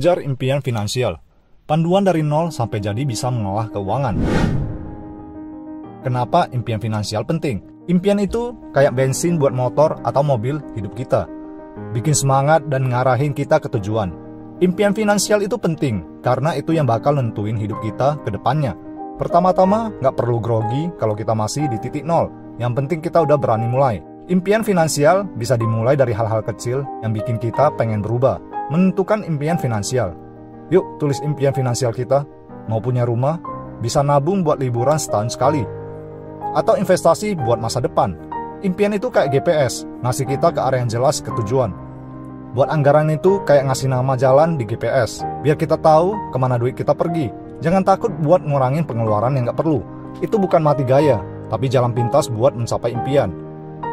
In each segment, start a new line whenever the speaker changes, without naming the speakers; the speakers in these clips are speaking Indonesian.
mengejar impian finansial. Panduan dari nol sampai jadi bisa mengolah keuangan. Kenapa impian finansial penting? Impian itu kayak bensin buat motor atau mobil hidup kita. Bikin semangat dan ngarahin kita ke tujuan. Impian finansial itu penting karena itu yang bakal nentuin hidup kita ke depannya. Pertama-tama, nggak perlu grogi kalau kita masih di titik nol. Yang penting kita udah berani mulai. Impian finansial bisa dimulai dari hal-hal kecil yang bikin kita pengen berubah. Menentukan impian finansial. Yuk tulis impian finansial kita. Mau punya rumah, bisa nabung buat liburan setahun sekali. Atau investasi buat masa depan. Impian itu kayak GPS, ngasih kita ke arah yang jelas ke tujuan. Buat anggaran itu kayak ngasih nama jalan di GPS, biar kita tahu kemana duit kita pergi. Jangan takut buat ngurangin pengeluaran yang nggak perlu. Itu bukan mati gaya, tapi jalan pintas buat mencapai impian.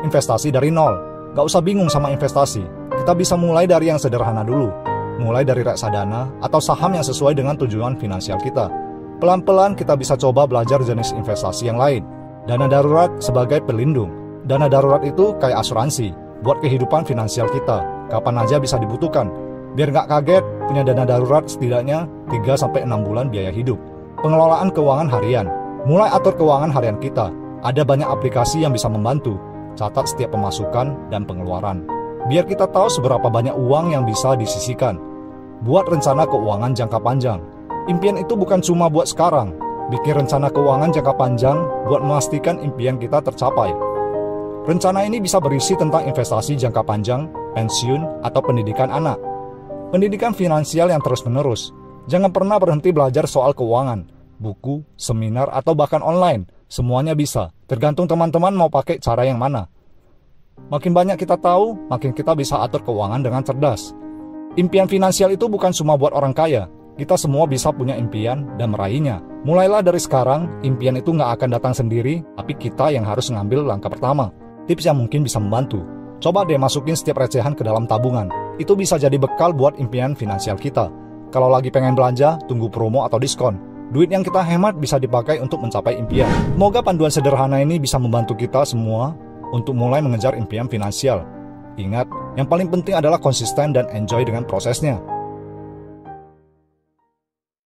Investasi dari nol, nggak usah bingung sama investasi. Kita bisa mulai dari yang sederhana dulu. Mulai dari reksadana atau saham yang sesuai dengan tujuan finansial kita. Pelan-pelan kita bisa coba belajar jenis investasi yang lain. Dana darurat sebagai pelindung. Dana darurat itu kayak asuransi buat kehidupan finansial kita. Kapan aja bisa dibutuhkan. Biar nggak kaget, punya dana darurat setidaknya 3-6 bulan biaya hidup. Pengelolaan keuangan harian. Mulai atur keuangan harian kita. Ada banyak aplikasi yang bisa membantu. Catat setiap pemasukan dan pengeluaran. Biar kita tahu seberapa banyak uang yang bisa disisihkan. Buat rencana keuangan jangka panjang. Impian itu bukan cuma buat sekarang. Bikin rencana keuangan jangka panjang buat memastikan impian kita tercapai. Rencana ini bisa berisi tentang investasi jangka panjang, pensiun, atau pendidikan anak. Pendidikan finansial yang terus-menerus. Jangan pernah berhenti belajar soal keuangan. Buku, seminar, atau bahkan online. Semuanya bisa. Tergantung teman-teman mau pakai cara yang mana. Makin banyak kita tahu, makin kita bisa atur keuangan dengan cerdas. Impian finansial itu bukan cuma buat orang kaya. Kita semua bisa punya impian dan meraihnya. Mulailah dari sekarang, impian itu nggak akan datang sendiri, tapi kita yang harus ngambil langkah pertama. Tips yang mungkin bisa membantu. Coba deh masukin setiap recehan ke dalam tabungan. Itu bisa jadi bekal buat impian finansial kita. Kalau lagi pengen belanja, tunggu promo atau diskon. Duit yang kita hemat bisa dipakai untuk mencapai impian. Semoga panduan sederhana ini bisa membantu kita semua untuk mulai mengejar impian finansial. Ingat, yang paling penting adalah konsisten dan enjoy dengan prosesnya.